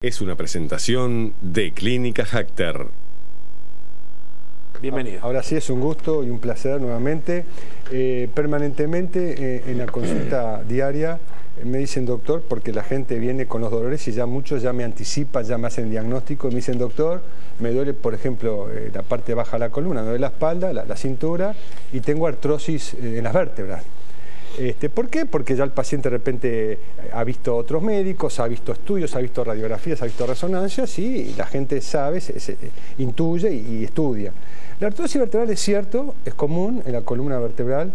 es una presentación de Clínica Hacter. Bienvenido. Ahora sí, es un gusto y un placer nuevamente. Permanentemente en la consulta diaria me dicen doctor, porque la gente viene con los dolores y ya muchos ya me anticipan, ya me hacen el diagnóstico y me dicen doctor, me duele por ejemplo la parte baja de la columna, me duele la espalda, la cintura y tengo artrosis en las vértebras. ¿Por qué? Porque ya el paciente de repente ha visto otros médicos, ha visto estudios, ha visto radiografías, ha visto resonancias y la gente sabe, se intuye y estudia. La artrosis vertebral es cierto, es común en la columna vertebral,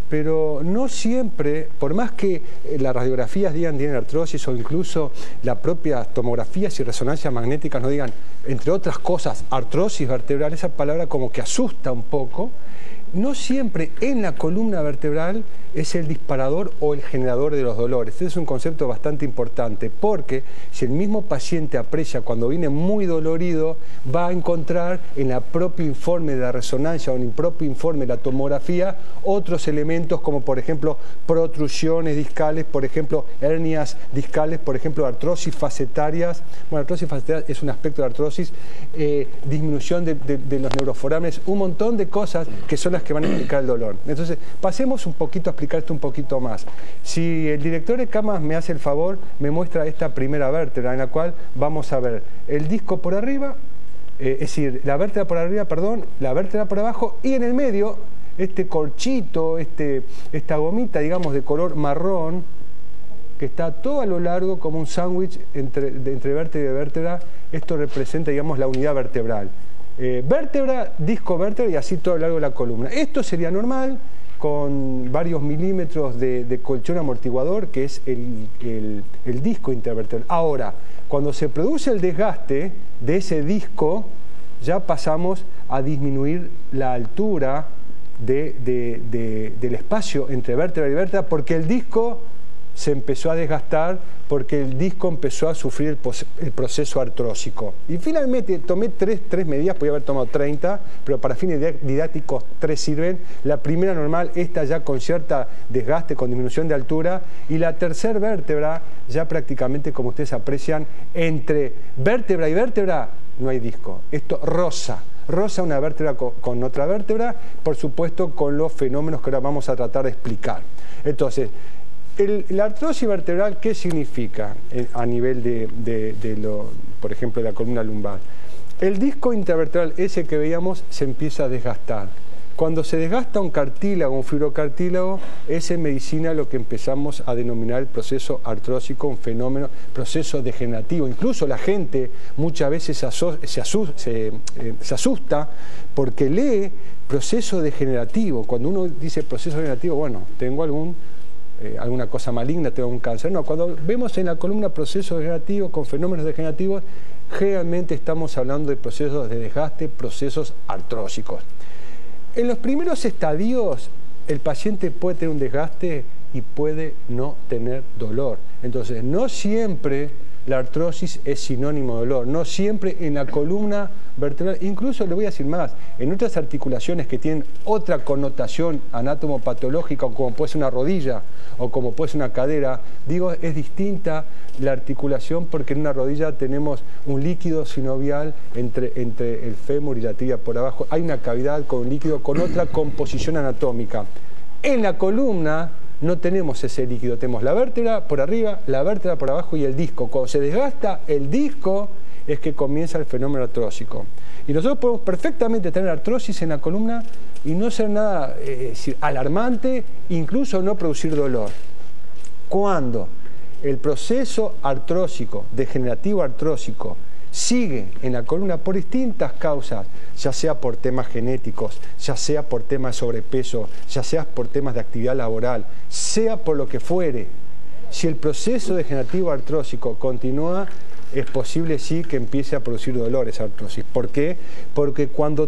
pero no siempre, por más que las radiografías digan tienen artrosis o incluso las propias tomografías y resonancias magnéticas no digan, entre otras cosas, artrosis vertebral, esa palabra como que asusta un poco. No siempre en la columna vertebral es el disparador o el generador de los dolores. Este es un concepto bastante importante porque si el mismo paciente aprecia cuando viene muy dolorido, va a encontrar en el propio informe de la resonancia o en el propio informe de la tomografía otros elementos como por ejemplo protrusiones discales, por ejemplo hernias discales, por ejemplo artrosis facetarias. Bueno, artrosis facetaria es un aspecto de artrosis, disminución de los neuroforames, un montón de cosas que son las que van a explicar el dolor. Entonces, pasemos un poquito a explicar esto un poquito más. Si el director de camas me hace el favor, me muestra esta primera vértebra en la cual vamos a ver el disco por arriba, es decir, la vértebra por arriba, perdón, la vértebra por abajo y en el medio este corchito, esta gomita, digamos, de color marrón que está todo a lo largo como un sándwich entre vértebra y vértebra. Esto representa, digamos, la unidad vertebral. Vértebra, disco, vértebra y así todo a lo largo de la columna. Esto sería normal con varios milímetros de colchón amortiguador, que es el disco intervertebral. Ahora, cuando se produce el desgaste de ese disco, ya pasamos a disminuir la altura del espacio entre vértebra y vértebra, porque el disco se empezó a desgastar, porque el disco empezó a sufrir el proceso artrósico. Y finalmente tomé tres medidas, podía haber tomado 30, pero para fines didácticos 3 sirven. La primera normal, esta ya con cierta desgaste, con disminución de altura, y la tercera vértebra, ya prácticamente como ustedes aprecian, entre vértebra y vértebra no hay disco. Esto roza una vértebra con otra vértebra, por supuesto con los fenómenos que ahora vamos a tratar de explicar. Entonces, la artrosis vertebral, ¿qué significa a nivel por ejemplo, de la columna lumbar? El disco intervertebral, ese que veíamos, se empieza a desgastar. Cuando se desgasta un cartílago, un fibrocartílago, es en medicina lo que empezamos a denominar el proceso artrósico, un fenómeno, proceso degenerativo. Incluso la gente muchas veces se asusta porque lee proceso degenerativo. Cuando uno dice proceso degenerativo, bueno, tengo alguna cosa maligna, tengo un cáncer. No, cuando vemos en la columna procesos degenerativos con fenómenos degenerativos, generalmente estamos hablando de procesos de desgaste, procesos artrósicos. En los primeros estadios, el paciente puede tener un desgaste y puede no tener dolor. Entonces, no siempre la artrosis es sinónimo de dolor, no siempre en la columna vertebral, incluso le voy a decir más, en otras articulaciones que tienen otra connotación anatomopatológica, como puede ser una rodilla o como puede ser una cadera, digo, es distinta la articulación porque en una rodilla tenemos un líquido sinovial entre el fémur y la tibia por abajo, hay una cavidad con un líquido con otra composición anatómica. En la columna no tenemos ese líquido, tenemos la vértebra por arriba, la vértebra por abajo y el disco. Cuando se desgasta el disco es que comienza el fenómeno artrósico. Y nosotros podemos perfectamente tener artrosis en la columna y no ser nada alarmante, incluso no producir dolor. Cuando el proceso artrósico, degenerativo artrósico, sigue en la columna por distintas causas, ya sea por temas genéticos, ya sea por temas de sobrepeso, ya sea por temas de actividad laboral, sea por lo que fuere. Si el proceso degenerativo artrósico continúa, es posible sí que empiece a producir dolores artrosis. ¿Por qué? Porque cuando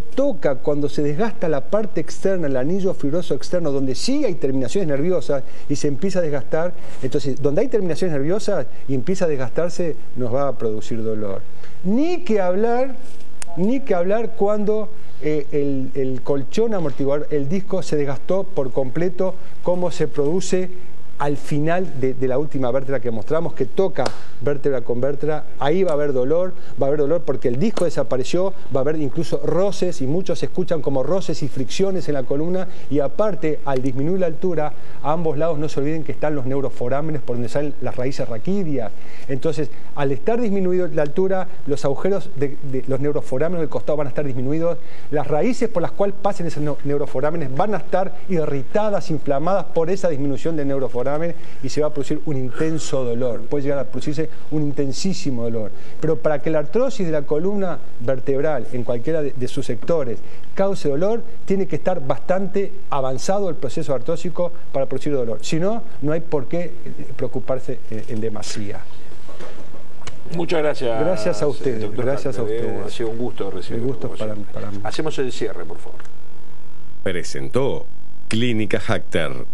se desgasta la parte externa, el anillo fibroso externo, donde sí hay terminaciones nerviosas y se empieza a desgastar, entonces donde hay terminaciones nerviosas y empieza a desgastarse, nos va a producir dolor. Ni que hablar cuando el colchón amortiguador, el disco se desgastó por completo, como se produce al final de la última vértebra que mostramos, que toca vértebra con vértebra, ahí va a haber dolor porque el disco desapareció, va a haber incluso roces, y muchos escuchan como roces y fricciones en la columna, y aparte, al disminuir la altura, a ambos lados no se olviden que están los neuroforámenes por donde salen las raíces raquídeas. Entonces, al estar disminuido la altura, los agujeros de los neuroforámenes del costado van a estar disminuidos, las raíces por las cuales pasen esos neuroforámenes van a estar irritadas, inflamadas por esa disminución del neuroforamen, y se va a producir un intenso dolor, puede llegar a producirse un intensísimo dolor. Pero para que la artrosis de la columna vertebral en cualquiera de sus sectores cause dolor, tiene que estar bastante avanzado el proceso artrósico para producir dolor. Si no, no hay por qué preocuparse en demasía. Muchas gracias. Gracias a ustedes. Doctor Gracias Hackler, a ustedes. Ha sido un gusto recibir. El gusto para mí. Hacemos el cierre, por favor. Presentó Clínica Hackter.